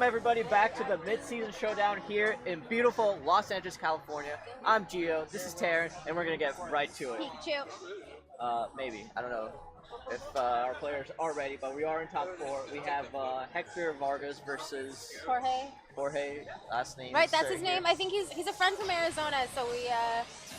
Welcome everybody back to the Midseason Showdown here in beautiful Los Angeles, California. I'm Gio, this is Taryn, and we're gonna get right to it. Pikachu. Maybe, I don't know if our players are ready, but we are in top 4. We have Hector Vargas versus Jorge, last name. right, that's his name. I think he's a friend from Arizona, so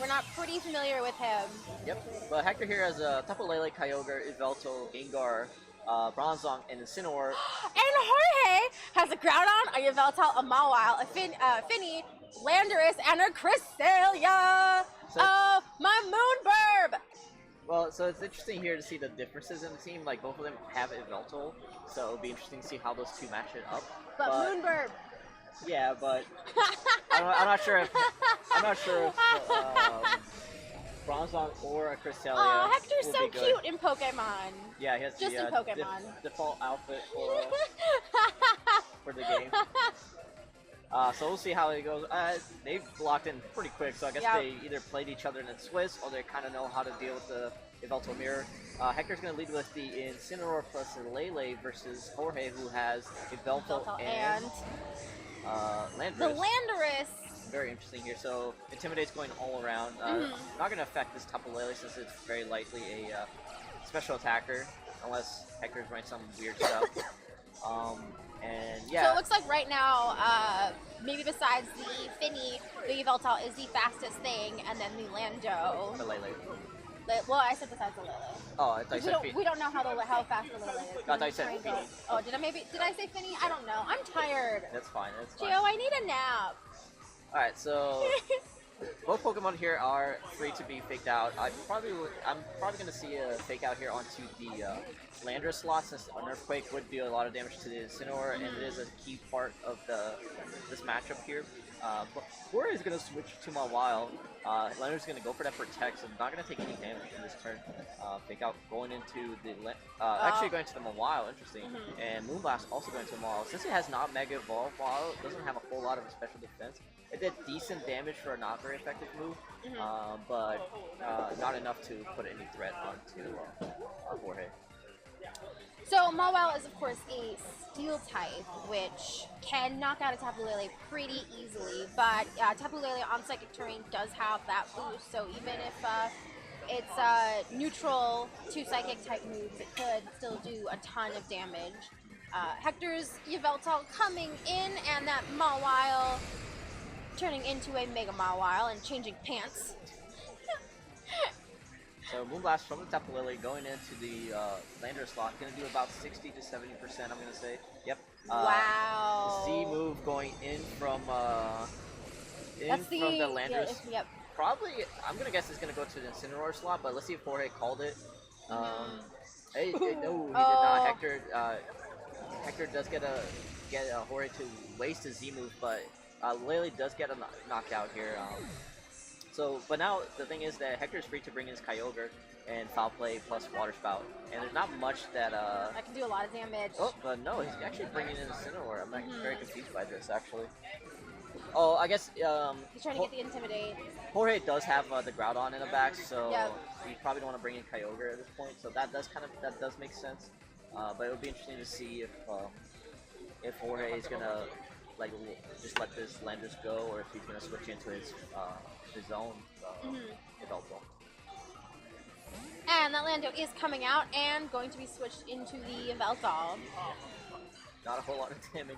we're not pretty familiar with him. Yep, but Hector here has Tapu Lele, Kyogre, Yveltal, Gengar, Bronzong, and Incineroar. And Jorge has a Groudon, a Yveltal, a Mawile, a Finny, Landorus, and a Cresselia. Oh, my Moonburb! Well, so it's interesting here to see the differences in the team. Like, both of them have Yveltal, so it'll be interesting to see how those two match it up. But Moonburb. Yeah, but I'm not sure if Bronzong or a Cresselia. Oh, Hector's so be good. cute in Pokemon. Yeah, he has just the in Pokemon. default outfit for the game. So we'll see how it goes. They've locked in pretty quick, so I guess they either played each other in the Swiss, or they kind of know how to deal with the Yveltal Mirror. Hector's going to lead with the Incineroar plus Lele versus Jorge, who has Yveltal and Landorus. The Landorus! Very interesting here. So Intimidate's going all around. Not going to affect this Tapu Lele since it's very likely a special attacker, unless Hector's running some weird stuff. And yeah. So it looks like right now, maybe besides the Finny, the Yveltal is the fastest thing, and then the Lando. The Lele. Well, I said besides the Lele. Oh, I thought you said Finny. We don't know how fast the Lele is. I thought you said Finny. Oh, did I say Finny? I don't know. I'm tired. That's fine. That's fine. Gio, I need a nap. All right, so both Pokemon here are free to be faked out. I'm probably going to see a fake out here onto the Landorus slot, since an Earthquake would do a lot of damage to the Incineroar, and it is a key part of this matchup here. But Jorge is going to switch to Mawile. Landorus is going to go for that Protect, so not going to take any damage in this turn. Fake out going into the actually going to the Mawile, interesting. And Moonblast also going to Mawile. Since it has not Mega Evolved, Mawile it doesn't have a whole lot of special defense. It did decent damage for a not very effective move, but not enough to put any threat onto Jorge. So Mawile is of course a Steel type, which can knock out a Tapu Lele pretty easily, but Tapu Lele on Psychic terrain does have that boost, so even if it's neutral to Psychic type moves, it could still do a ton of damage. Hector's Yveltal coming in, and that Mawile turning into a Mega Mawile and changing pants. So Moonblast from the Tapu Lele going into the Landorus slot, going to do about 60 to 70%, I'm going to say. Yep. Wow. Z move going in from the Landorus. Yep. Probably, I'm going to guess it's going to go to the Incineroar slot, but let's see if Jorge called it. No, he did not. Hector does get Jorge to waste his Z move, but Lele does get a knockout here. But now the thing is that Hector is free to bring in his Kyogre and Foul Play plus Water Spout, and there's not much that that can do a lot of damage. Oh, but no, he's actually bringing in Incineroar. I'm like very confused by this actually. Oh, I guess he's trying to get the Intimidate. Jorge does have the Groudon in the back, so you probably don't want to bring in Kyogre at this point. So that does make sense. But it would be interesting to see if Jorge is gonna just let this Landorus go, or if he's gonna switch into his own Yveltal. And that Lando is coming out and going to be switched into the Yveltal. Not a whole lot of damage.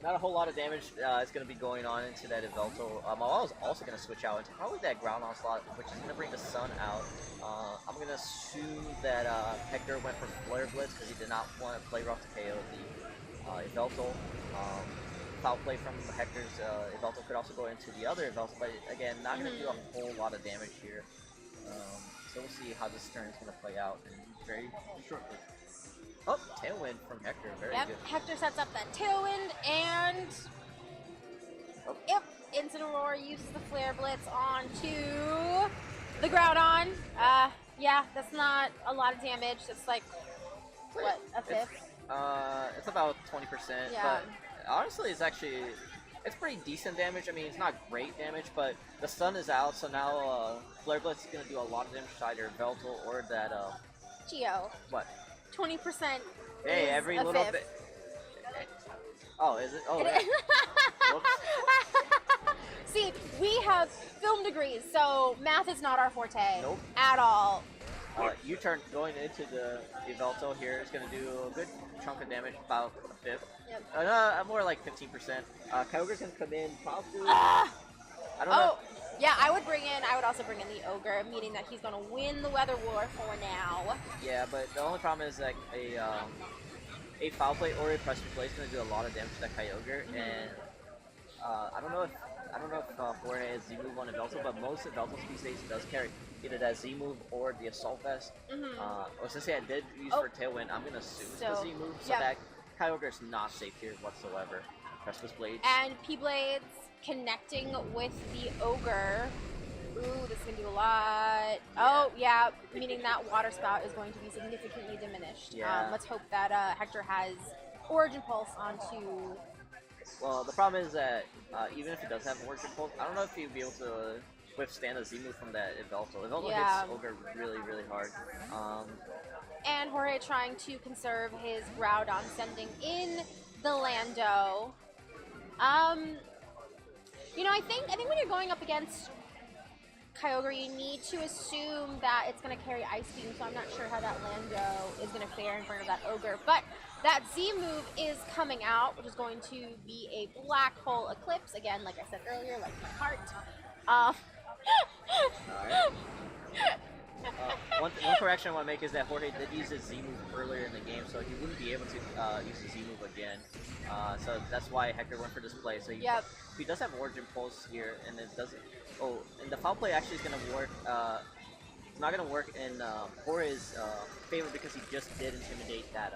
Not a whole lot of damage is going to be going on into that Yveltal. Mawile is also going to switch out into probably that Groudon slot, which is going to bring the Sun out. I'm going to assume that Hector went for Flare Blitz because he did not want to play rough to KO the Yveltal. Foul Play from Hector's Yveltal could also go into the other Yveltal, but again, not going to do a whole lot of damage here. So we'll see how this turn is going to play out very shortly. Oh, Tailwind from Hector, very good. Hector sets up that Tailwind, and Incineroar uses the Flare Blitz onto the Groudon. Yeah, that's not a lot of damage. That's like, what, a fifth? It's about 20%, but honestly, it's pretty decent damage. I mean, it's not great damage, but the Sun is out, so now Flare Blitz is going to do a lot of damage to either Yveltal or that, Gio. What? 20%. Hey, every little bit. Oh, is it? Oh, yeah. Whoops. See, we have film degrees, so math is not our forte. Nope. At all. U-turn going into the Yveltal here is going to do a good chunk of damage, about a fifth. Yep. More like 15%. Kyogre's going to come in probably. I don't know. Yeah, I would also bring in the Ogre, meaning that he's going to win the Weather War for now. Yeah, but the only problem is that a Foul Play or a Pressure Play is going to do a lot of damage to that Kyogre, and I don't know if Jorge has Z-move on Yveltal, but most Yveltals these days does carry either that Z-move or the Assault Vest. Or since I did use for Tailwind, I'm going to assume it's the Z-move, so that Kyogre is not safe here whatsoever. Precipice Blades. And P-Blades connecting with the Ogre. Ooh, this is going to do a lot. Yeah. Oh, yeah, meaning that Water Spout is going to be significantly diminished. Yeah. Let's hope that Hector has Origin Pulse onto... Well, the problem is that even if he does have Origin Pulse, I don't know if he'd be able to withstand a Z-move from that Yveltal. Yveltal hits Ogre really, really hard. And Jorge trying to conserve his Groudon, sending in the Lando. You know, I think when you're going up against Kyogre, you need to assume that it's going to carry Ice Beam, so I'm not sure how that Lando is going to fare in front of that Ogre. But that Z-move is coming out, which is going to be a Black Hole Eclipse. Again, like I said earlier, like my heart. One correction I want to make is that Jorge did use his Z-move earlier in the game, so he wouldn't be able to use his Z-move again. So that's why Hector went for this play. So he does have Origin Pulse here, and it doesn't... Oh, and the Foul Play actually is going to work... it's not going to work in Jorge's favor because he just did intimidate that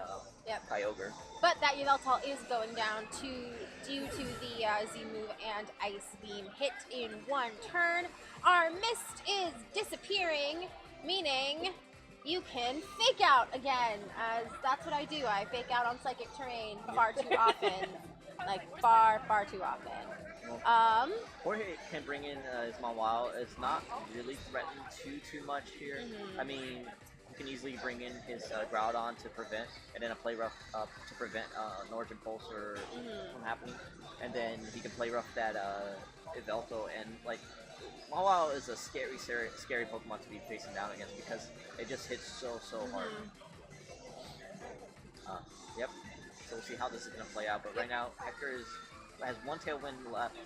Kyogre. But that Yveltal is going down due to the Z-move and Ice Beam hit in one turn. Our Mist is disappearing, meaning you can Fake Out again, as that's what I do. I Fake Out on Psychic Terrain far too often. Like, far, far too often. Jorge can bring in his Mawile. It's not really threatened too much here. I mean, you can easily bring in his Groudon to prevent, and then a Play Rough to prevent an Origin Pulse from happening. And then he can Play Rough that Yveltal, and like, Mawile is a scary Pokemon to be facing down against because it just hits so hard. Yep. So we'll see how this is going to play out. But right now, Hector has one Tailwind left,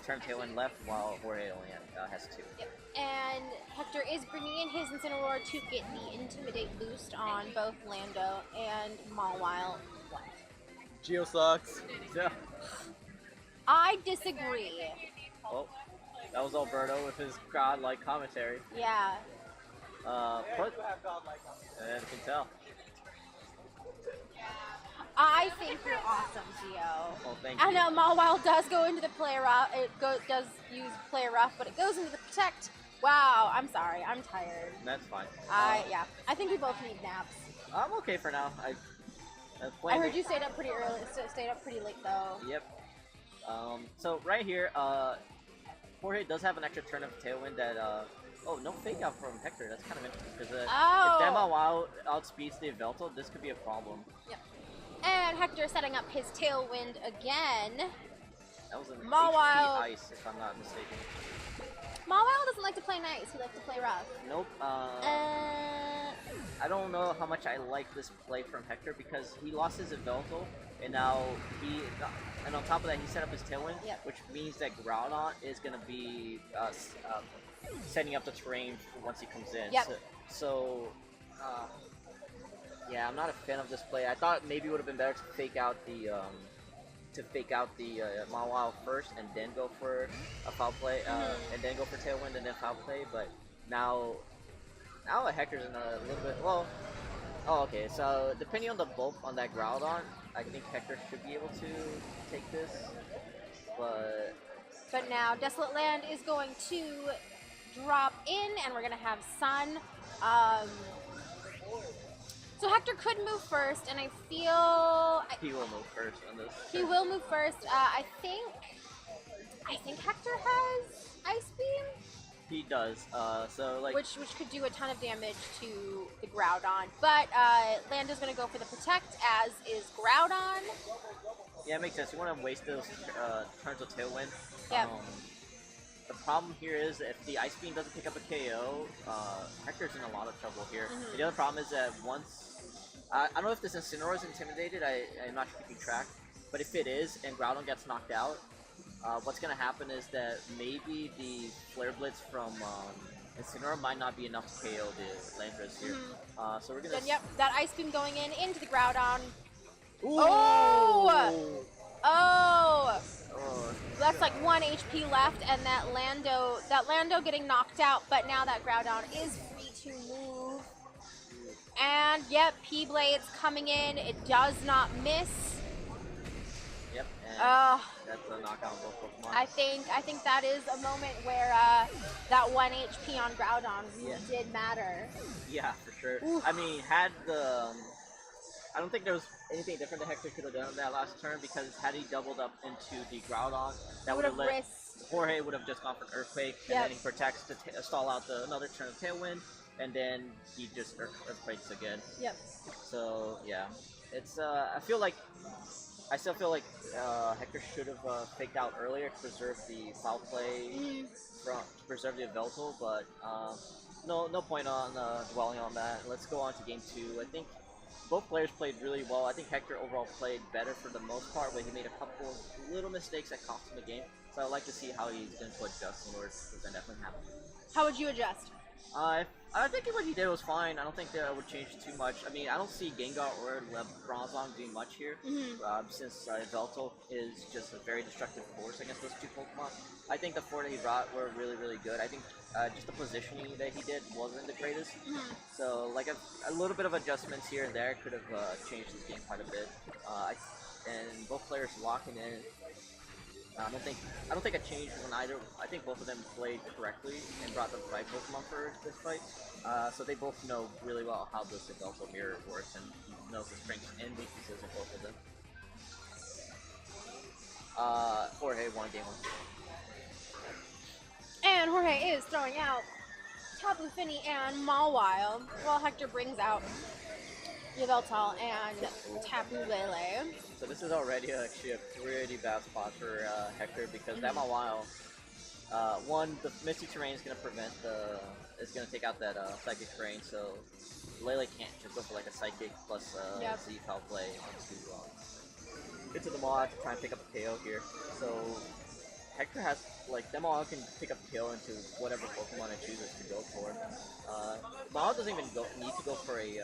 turn Tailwind left, while Jorge only has two. Yep. And Hector is bringing in his Incineroar to get the Intimidate boost on both Lando and Mawile. Geo sucks. Yeah. I disagree. Well, that was Alberto with his godlike commentary. Yeah. And can tell. I think you're awesome, Gio. Oh, thank you. I know Mawile does go into the Play Rough. It does use Play Rough, but it goes into the Protect. Wow, I'm sorry. I'm tired. That's fine. Yeah. I think we both need naps. I'm okay for now. I heard you stayed up pretty early. Stayed up pretty late though. Yep. So right here, Jorge does have an extra turn of Tailwind that. Oh, no Fake Out from Hector. That's kind of interesting because if that Mawile outspeeds the Yveltal, this could be a problem. Yep. And Hector setting up his Tailwind again. That was an Mawile. HP Ice, if I'm not mistaken. Mawile doesn't like to play nice. He likes to play rough. Nope. I don't know how much I like this play from Hector because he lost his Yveltal, and now and on top of that, he set up his Tailwind, which means that Groudon is going to be setting up the terrain once he comes in. Yep. Yeah, I'm not a fan of this play. I thought maybe it would have been better to fake out the Mawile first and then go for a Foul Play, and then go for Tailwind and then Foul Play. But now Hector's in a little bit. Well, okay. So depending on the bulk on that Groudon, I think Hector should be able to take this. But now Desolate Land is going to drop in, and we're gonna have Sun. So Hector could move first, and I feel he will move first on this. He will move first. I think Hector has Ice Beam. He does. So like. which could do a ton of damage to the Groudon. But Lando's going to go for the Protect, as is Groudon. Yeah, it makes sense. You want to waste those turns of Tailwind. Yep. The problem here is if the Ice Beam doesn't pick up a KO, Hector's in a lot of trouble here. Mhm. The other problem is that once... I don't know if this Incineroar is intimidated, I'm not keeping track. But if it is, and Groudon gets knocked out, what's going to happen is that maybe the Flare Blitz from Incineroar might not be enough to KO the Landorus here. So we're going to... Then, yep, that Ice Beam going into the Groudon. Ooh! Oh! Oh! Oh. That's like 1 HP left, and that Lando getting knocked out, but now that Groudon is free to move. And yep, P-Blade's coming in. It does not miss. Yep, and that's a knockout on both Pokemon. I think that is a moment where that 1 HP on Groudon really did matter. Yeah, for sure. Oof. I mean, had the... I don't think there was anything different that Hector could have done that last turn, because had he doubled up into the Groudon, that would have let risked. Jorge would have just gone for an Earthquake, and then he protects to stall out another turn of Tailwind, and then he just Earthquakes again. Yep. So yeah, it's I still feel like Hector should have faked out earlier to preserve the foul play, to preserve the Yveltal, but no point on dwelling on that. Let's go on to game 2. I think both players played really well. I think Hector overall played better for the most part, but he made a couple of little mistakes that cost him the game. So I'd like to see how he's going to adjust in order to prevent that from happening. How would you adjust? I think what he did was fine. I don't think that would change too much. I mean, I don't see Gengar or Bronzong doing much here, since Yveltal is just a very destructive force against those two Pokemon. I think the 4 that he brought were really, really good. I think just the positioning that he did wasn't the greatest. So, like, a little bit of adjustments here and there could have changed this game quite a bit. And both players locking in. I don't think a change from either. I think both of them played correctly and brought the right Pokemon for this fight. So they both know really well how this Yveltal mirror works and knows the strengths and weaknesses of both of them. Jorge won game 1. And Jorge is throwing out Tapu Fini and Mawile, while Hector brings out Yveltal and Tapu Lele. So this is already actually a pretty bad spot for Hector, because that Mawile, one, the Misty Terrain is going to prevent it's going to take out that Psychic Terrain, so Lele can't just go for like a Psychic plus Z foul play into the Maw to try and pick up a KO here. So Hector has, like, that Maw can pick up a KO into whatever Pokemon it chooses to go for. Maw doesn't even need to go for a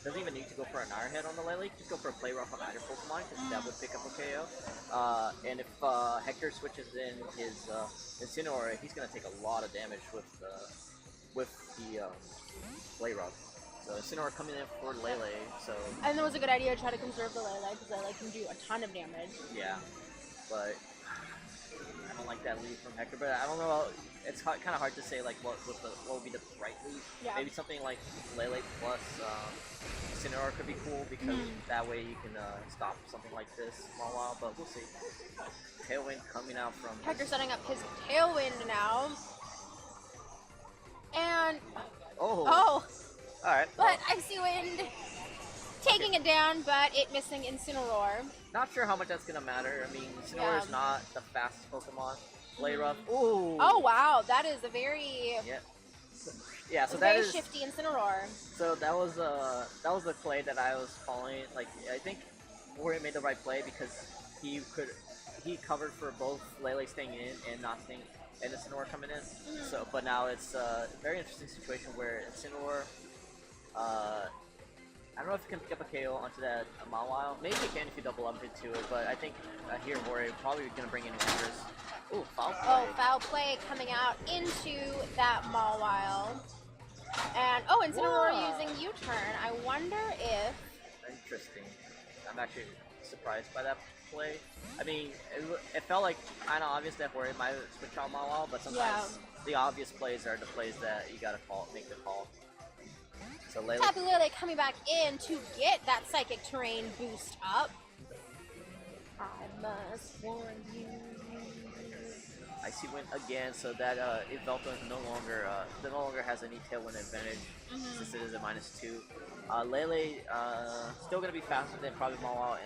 an Iron Head on the Lele, just go for a Play Rough on either Pokemon, because that would pick up a KO. And if Hector switches in his Incineroar, he's going to take a lot of damage with the Play Rough. So Incineroar coming in for Lele, so... And it was a good idea to try to conserve the Lele, because Lele can do a ton of damage. Yeah, but I don't like that lead from Hector, but I don't know, it's kind of hard to say like what would be the right lead. Yeah. Maybe something like Lele plus Incineroar could be cool, because that way you can stop something like this for a while, but we'll see. Tailwind coming out from... Hector setting up his Tailwind now. And... Oh! Alright. But Icy Wind taking it down, but it missing Incineroar. Not sure how much that's gonna matter. I mean, Incineroar is not the fastest Pokemon. Play Rough. Ooh! Oh wow, that is a very... Yeah, so that very is... shifty Incineroar. So that was the play that I was following. Like, I think Jorge made the right play, because he covered for both Lele staying in and not staying, and Incineroar coming in. So, but now it's a very interesting situation where Incineroar, I don't know if you can pick up a KO onto that Mawile. Maybe you can if you double up into it, but I think here Jorge probably going to bring in Landorus. Ooh, foul play. Oh, foul play coming out into that Mawile. And, oh, Incineroar using U-turn. I wonder if... Interesting. I'm actually surprised by that play. I mean, it felt like kind of obvious that Jorge might switch out Mawile, but sometimes the obvious plays are the plays that you gotta make the call. So Lele... Tapu Lele coming back in to get that Psychic Terrain boost up. I must warn you. Icy Wind again, so that Yveltal no longer has any Tailwind advantage since it is a -2. Lele still gonna be faster than probably Mawile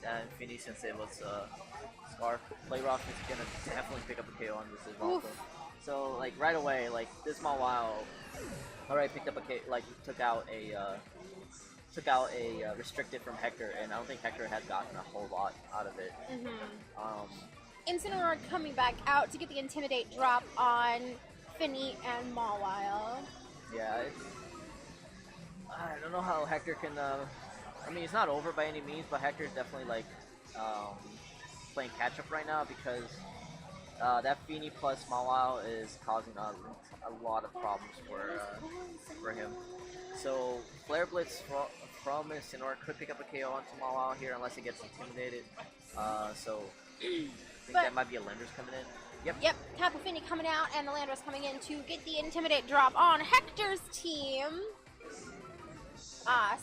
and Finny since it was Scarf. Playrock is gonna definitely pick up a KO on this Yveltal. So like right away, like this Mawile already picked up a KO, like took out a restricted from Hector, and I don't think Hector has gotten a whole lot out of it. Incineroar coming back out to get the Intimidate drop on Finny and Mawile. Yeah, I don't know how Hector can. I mean, it's not over by any means, but Hector's definitely like playing catch up right now because that Finny plus Mawile is causing a lot of problems for him. So Flare Blitz from Incineroar could pick up a KO onto Mawile here unless it gets intimidated. So I think that might be a Landers coming in. Yep, Tapu Fini coming out and the Landorus coming in to get the Intimidate drop on Hector's team.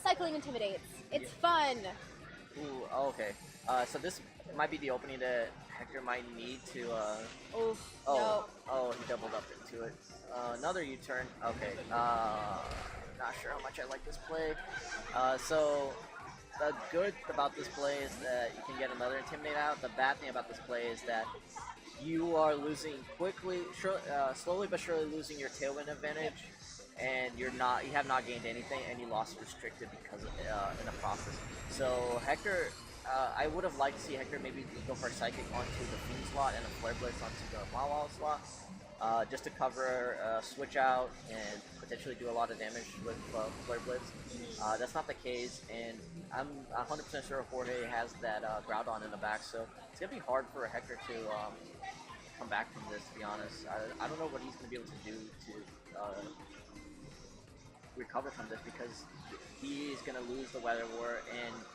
Cycling Intimidates. It's fun. Ooh, okay. So this might be the opening that Hector might need to. No. Oh, he doubled up into it. Another U-turn. Okay. Not sure how much I like this play. So the good about this play is that you can get another Intimidate out. The bad thing about this play is that you are losing slowly but surely losing your Tailwind advantage, and you have not gained anything, and you lost restricted because of in the process. So Hector, I would have liked to see Hector maybe go for a Psychic onto the Fiend slot and a Flare Blitz onto the Mawile slot, just to cover switch out and potentially do a lot of damage with Flare Blitz. That's not the case, and I'm 100% sure Jorge has that Groudon in the back, so it's going to be hard for Hector to come back from this, to be honest. I don't know what he's going to be able to do to recover from this, because he is going to lose the Weather War, and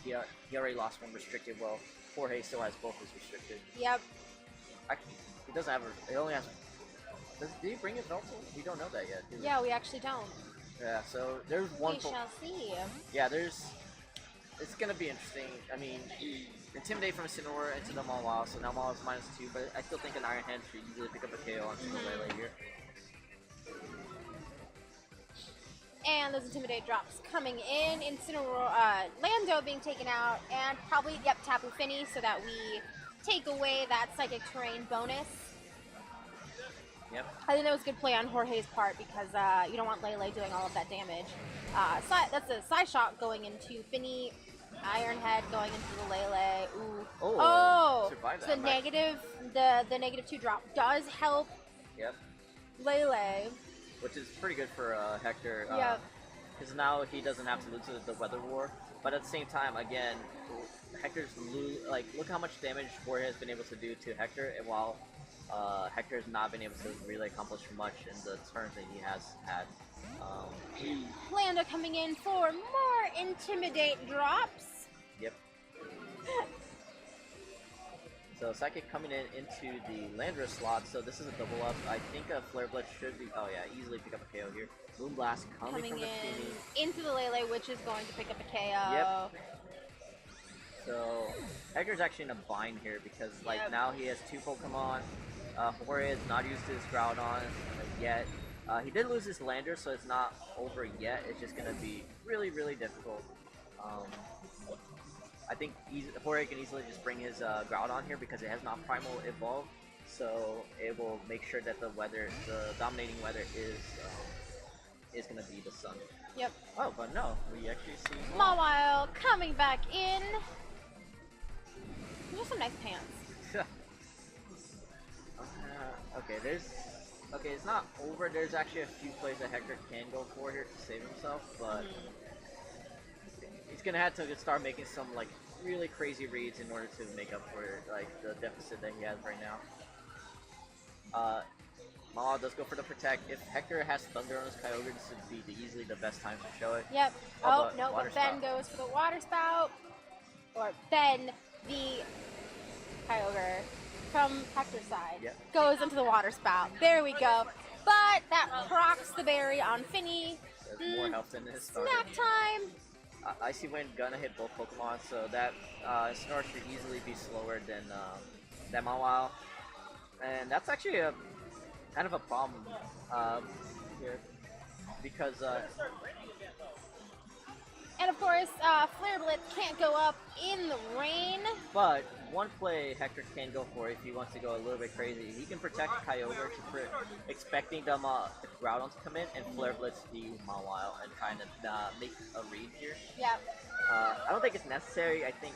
he already lost one restricted. Well, Jorge still has both his restricted. Yep. He doesn't have. He only has. Did he bring it also? We don't know that yet. Yeah, we actually don't. Yeah. So there's one. We shall see. Yeah, it's gonna be interesting. I mean, Intimidate from Incineroar into the Mawile, so now Mawile is -2, but I still think an Iron Hand should easily pick up a KO on Single Lele here. And those Intimidate drops coming in. Incineroar, Lando being taken out, and probably, Tapu Fini, so that we take away that Psychic Terrain bonus. Yep. I think that was a good play on Jorge's part, because you don't want Lele doing all of that damage. That's a Side Shot going into Fini, Iron Head going into the Lele. Ooh. Oh! Survived So that. the -2 drop does help. Yep. Lele. Which is pretty good for Hector. Yep. Because now he doesn't have to lose to the Weather War. But at the same time, again, Hector's look how much damage Jorge has been able to do to Hector, and while Hector's not been able to really accomplish much in the turns that he has had. Lando coming in for more Intimidate drops. Yep. So Psychic coming into the Landorus slot, so this is a double up. I think a Flare Blitz should be, easily pick up a KO here. Moonblast coming from the Fini. Into the Lele, which is going to pick up a KO. Yep. So Hector's actually in a bind here because now he has 2 Pokemon. Jorge has not used his Groudon yet. He did lose his Lander, so it's not over yet. It's just going to be really, really difficult. I think Jorge can easily just bring his Groudon here because it has not Primal evolved, so it will make sure that the dominating weather is going to be the sun. Yep. Oh, but no, we actually see Mawile coming back in. Those are some nice pants. Okay, it's not over. There's actually a few plays that Hector can go for here to save himself, but he's gonna have to start making some really crazy reads in order to make up for the deficit that he has right now. Mawile does go for the protect. If Hector has Thunder on his Kyogre, this would be easily the best time to show it. Yep. Oh no, but Ben goes for the Water Spout, or Ben the Kyogre from Hector's side goes into the Water Spout. There we go. But that procs the berry on Fini. There's more health in his start. Snack time. Icy Wind gonna hit both Pokemon, so that Incineroar should easily be slower than Mawile. and that's actually a kind of a problem here because And of course, Flare Blitz can't go up in the rain. but one play Hector can go for if he wants to go a little bit crazy. He can protect Kyogre expecting them the Groudon to come in and Flare Blitz the Mawile and kind of make a read here. Yep. I don't think it's necessary. I think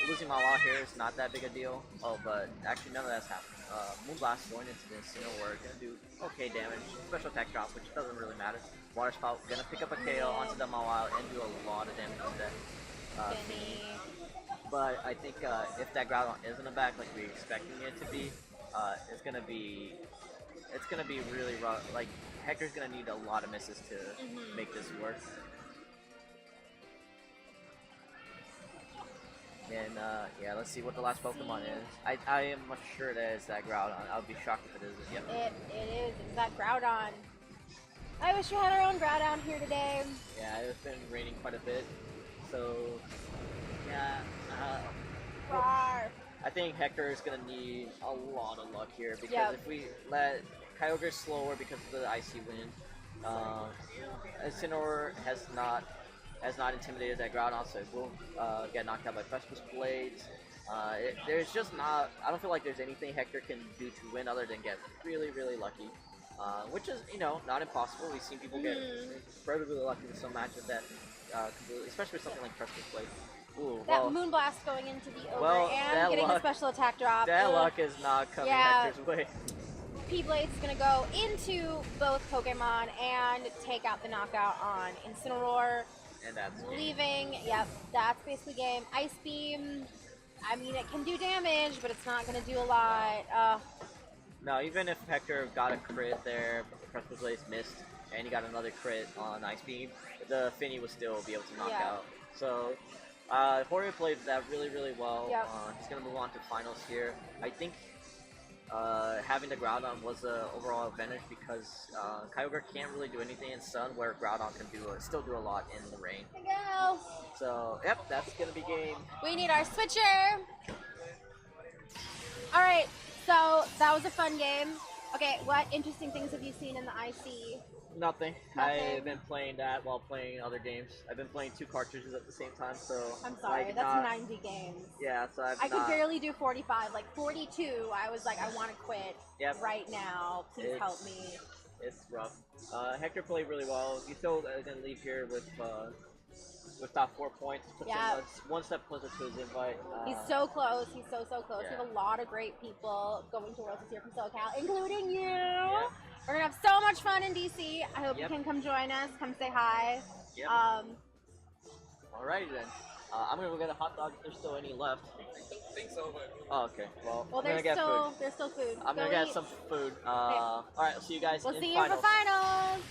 losing Mawile here is not that big a deal. Oh, but actually none of that's happening. Moonblast going into this, we're gonna do okay damage. Special attack drop, which doesn't really matter. Water Spout gonna pick up a KO onto the Mawile and do a lot of damage to that. But I think if that Groudon isn't a back like we're expecting it to be, it's gonna be really rough. Like Hector's gonna need a lot of misses to make this work. And yeah, let's see what the last Pokemon is. I am sure that it's that Groudon. I would be shocked if it isn't. Yep. It is. It's that Groudon. I wish we had our own Groudon here today. Yeah, it's been raining quite a bit. So, yeah. Rawr. I think Hector is going to need a lot of luck here because if we let Kyogre slower because of the icy wind, Incineroar has not intimidated that Groudon, so it will get knocked out by Precipice Blades. There's just not, I don't feel like there's anything Hector can do to win other than get really, really lucky. Which is, not impossible. We've seen people get incredibly lucky with some matches that completely, especially with something like Precipice Blades. Ooh, that Moonblast going into the over and getting luck, a special attack drop. That luck is not coming Hector's way. P-Blade's is going to go into both Pokemon and take out the knockout on Incineroar. And that's leaving, that's basically game. Ice Beam, I mean, it can do damage, but it's not going to do a lot. No, even if Hector got a crit there, but the Precipice Blades missed, and he got another crit on Ice Beam, the Finny would still be able to knock out. So, Jorge played that really, really well. He's going to move on to finals here. I think having the Groudon was an overall advantage because Kyogre can't really do anything in Sun, where Groudon can still do a lot in the rain. There we go. So, yep, that's going to be game. We need our switcher. Alright, so that was a fun game. Okay, what interesting things have you seen in the IC? Nothing. I've been playing that while playing other games. I've been playing 2 cartridges at the same time, so... I'm sorry, that's 90 games. Yeah, so I could barely do 45. Like, 42, I was like, I want to quit right now. Please help me. It's rough. Hector played really well. He's still going to leave here with top 4 points. Puts him one step closer to his invite. He's so close. He's so close. We have a lot of great people going to Worlds this year from SoCal, including you. Yeah. We're going to have so much fun in DC. I hope you can come join us. Come say hi. Yep. Alrighty then. I'm going to go get a hot dog if there's still any left. I think so, but... Oh, okay. Well, I'm there's going to get food. There's still food. I'm going to get some food. Alright, I'll see you guys in finals. We'll see you for finals.